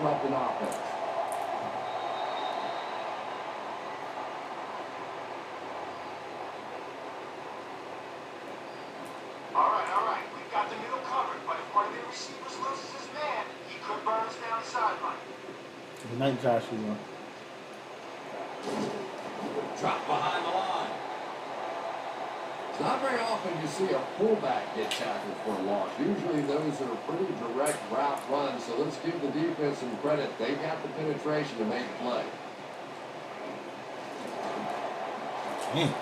Left in offense. All right. We've got the middle covered, but if one of the receivers loses his man, he could burn us down the sideline. Good night, Joshua. Drop behind the line. It's not very often you see a fullback get tackled for a loss. Usually those are pretty direct route runs, so let's give the defense some credit. They got the penetration to make a play. Damn.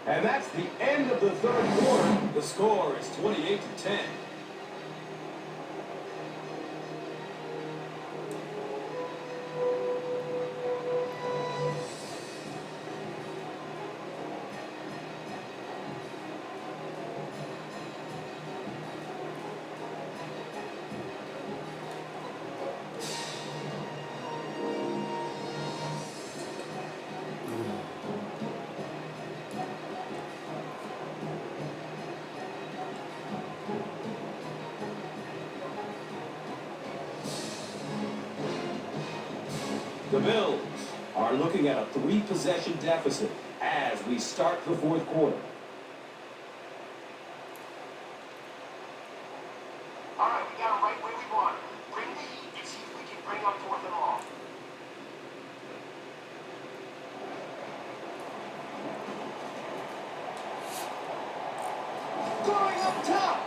And that's the end of the third quarter. The score is 28-10. The Bills are looking at a 3-possession deficit as we start the fourth quarter. All right, we got him right where we want him. Bring the heat and see if we can bring up 4th and long. Going up top.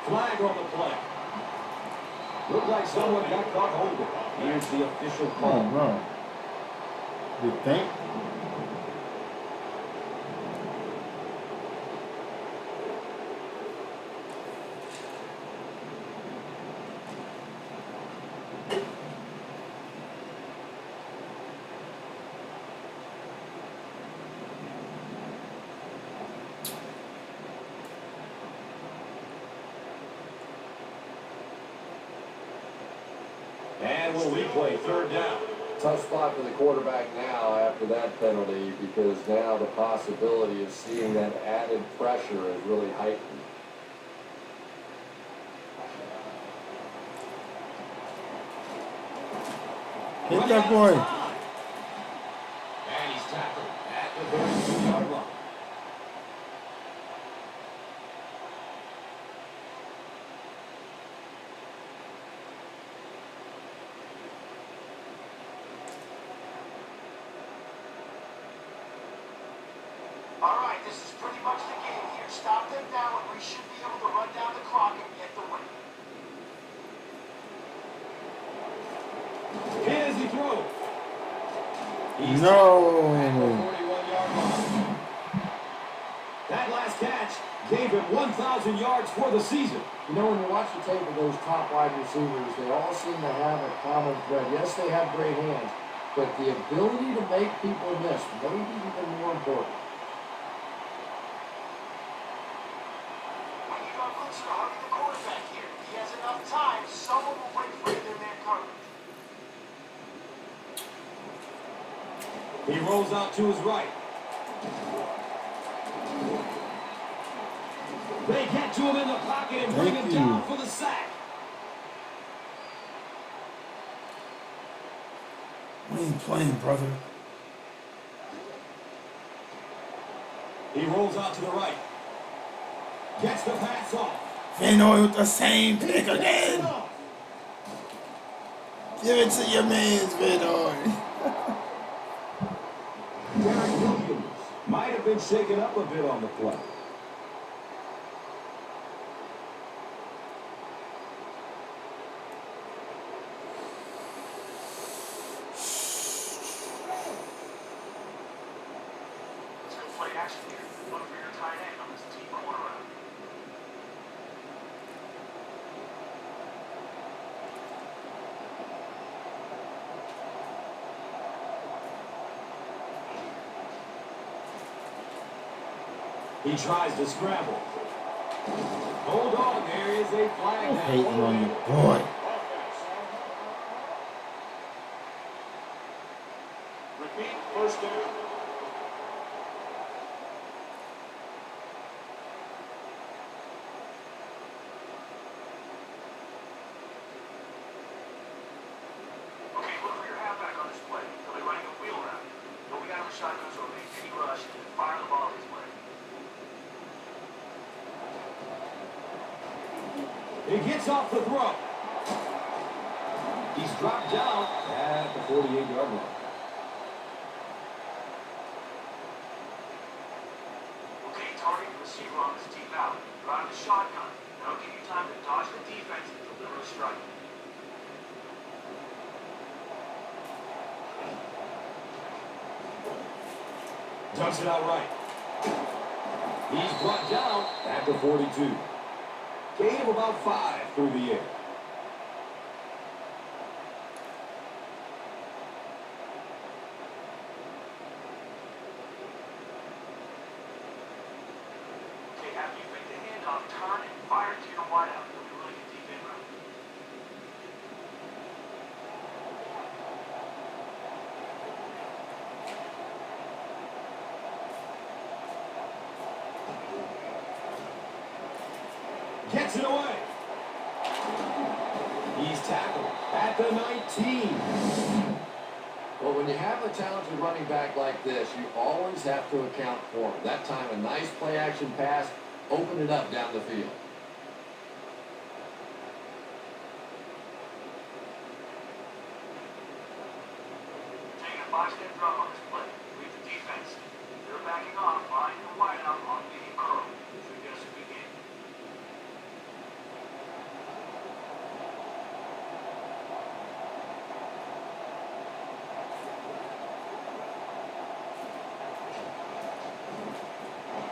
Flag on the play. Looked like someone got caught holding. Here's the official Oh, call. bro. You think? And we'll replay 3rd down. Tough spot for the quarterback now after that penalty, because now the possibility of seeing that added pressure is really heightened. Hit that boy. And he's tackled at the 32-yard line. All right, this is pretty much the game here. Stop them now, and we should be able to run down the clock and get the win. Here's the throw. He's No. at the 41-yard line. That last catch gave him 1,000 yards for the season. You know, when you watch the tape of those top wide receivers, they all seem to have a common thread. Yes, they have great hands, but the ability to make people miss may be even more important. When you don't blitz or hurry the quarterback here, if he has enough time, someone will break free of their man coverage. He rolls out to his right. They get to him in the pocket and bring him down for the sack. We ain't playing, brother. He rolls out to the right. Gets the pass off. Vanoy with the same pick again. Give it to your mans, Vanoy. Derek Williams might have been shaken up a bit on the play. It's good play action here. Look for your tight end on this deep corner route. He tries to scramble. Hold on, there is a flag now. Hating on your boy. Repeat. First down. Okay, look for your halfback on this play. He'll be running a wheel route. He'll be out of the shotgun, so make any rush and fire the ball his way. He gets off the throw. He's dropped down at the 48-yard line. Okay, target the receiver on this deep out. Drive the shotgun. That'll give you time to dodge the defense and deliver a strike. Dumps it out right. He's brought down at the 42. Gain of about 5 through the air. Okay, after you make the handoff, turn and fire to your wideout. You'll be really good deep in route. Gets it away. He's tackled at the 19. Well, when you have a talented running back like this, you always have to account for him. That time, a nice play-action pass opened it up down the field. Taking a 5-step drop on this play. Read the defense. They're backing off. Find your wideout on medium curl. Should get us a good game.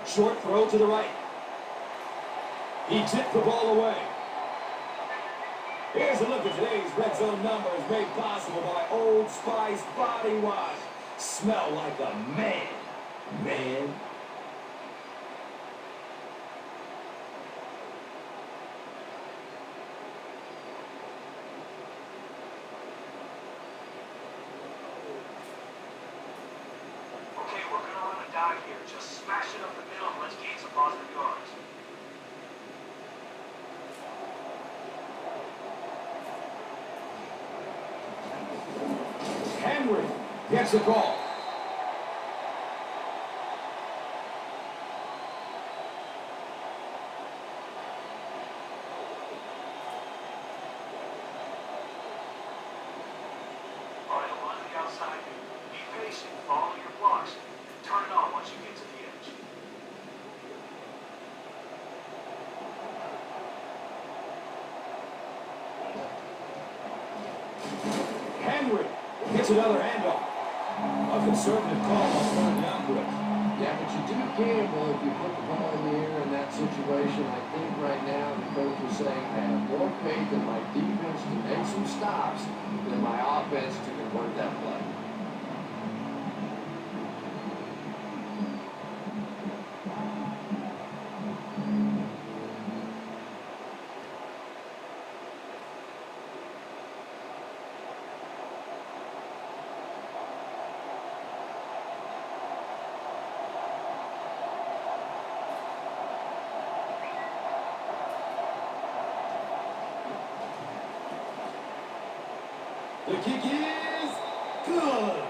Short throw to the right. He tipped the ball away. Here's a look at today's red zone numbers made possible by Old Spice Body Wash. Smell like a man. Man. Okay, we're going to run a dive here. Just smash it up the middle and let's gain some positive yards. Henry gets a call. All right, run to the outside here. Be patient. Follow your blocks. Turn it on once you get to the edge. Henry gets another handoff. A conservative call on third down quick. Yeah, but you do gamble if you put the ball in the air in that situation. I think right now the coach is saying I have more faith in my defense to make some stops than my offense to convert that play. The kick is good.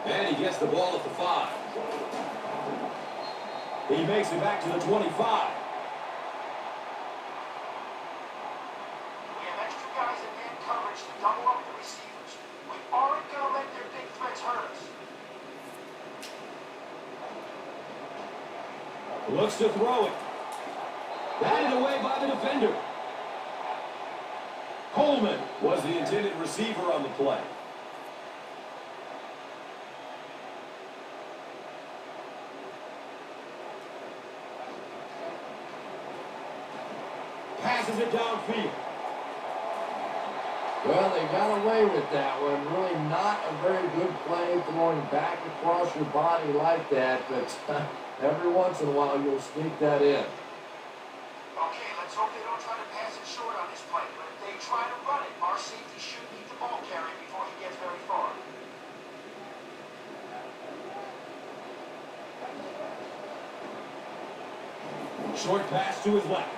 And he gets the ball at the 5. He makes it back to the 25. We have extra guys in man coverage to double up the receivers. We aren't going to let their big threats hurt us. Looks to throw it. Batted away by the defender. Coleman was the intended receiver on the play. Passes it downfield. Well, they got away with that one. Really not a very good play throwing back across your body like that, but every once in a while you'll sneak that in. Okay, let's hope they don't try to pass it short on this play. But if they try to run it, our safety should beat the ball carrier before he gets very far. Short pass to his left.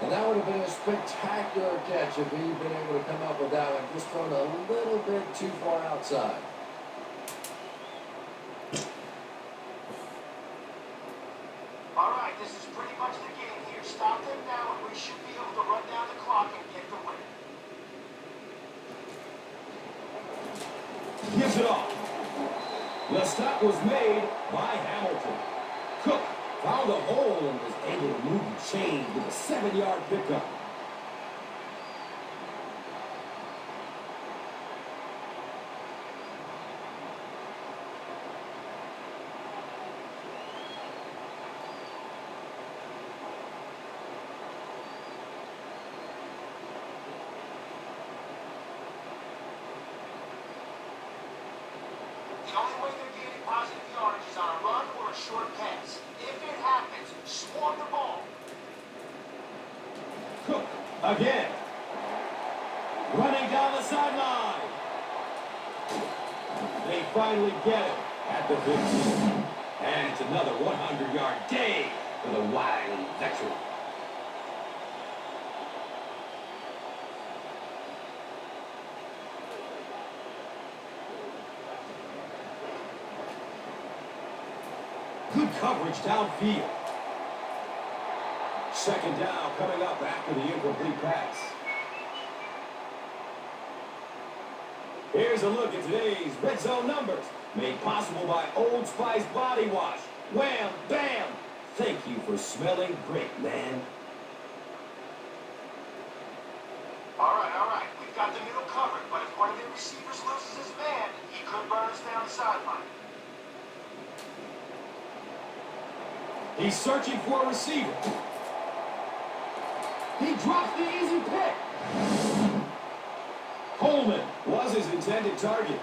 And that would have been a spectacular catch if he'd been able to come up with that one. Just thrown a little bit too far outside. All right, this is pretty much the game here. Stop them now, and we should be able to run down the clock and get the win. Gives it off. The stop was made by Hamilton. Cook found a hole and was able to move the chain with a 7-yard pickup. The only way they're getting positive yardage is on a run or a short pass. If it happens, swarm the ball. Cook again. Running down the sideline. They finally get it at the 15. And it's another 100-yard day for the wily veteran. Good coverage downfield. Second down coming up after the incomplete pass. Here's a look at today's red zone numbers, made possible by Old Spice Body Wash. Wham, bam! Thank you for smelling great, man. All right. We've got the middle covered, but if one of their receivers loses his man, he could burn us down the sideline. He's searching for a receiver. He drops the easy pick. Coleman was his intended target.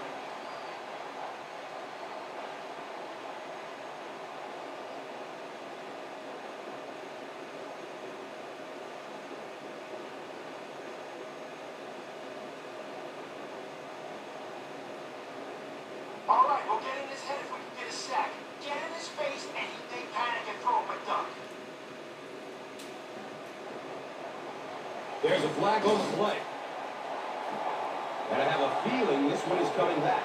All right, we'll get in his head if we can get a sack. Get in his face, and they panic and throw him a duck. There's a flag on the play. And I have a feeling this one is coming back.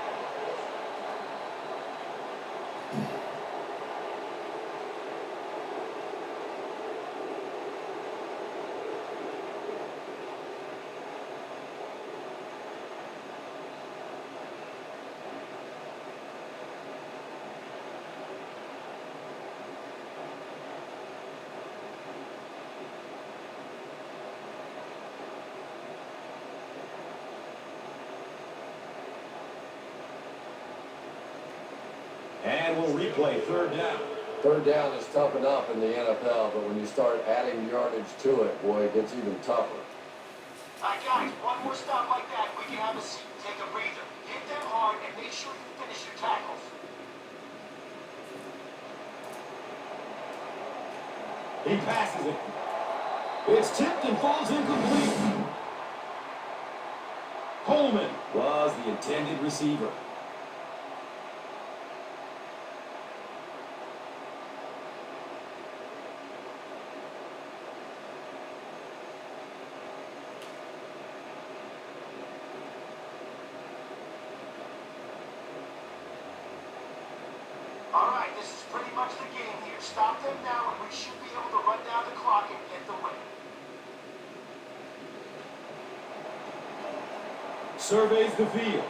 And we'll replay third down. Third down is tough enough in the NFL, but when you start adding yardage to it, boy, it gets even tougher. All right, guys, one more stop like that, we can have a seat and take a breather. Hit them hard and make sure you finish your tackles. He passes it. It's tipped and falls incomplete. Coleman was the intended receiver. All right, this is pretty much the game here. Stop them now, and we should be able to run down the clock and get the win. Surveys the field.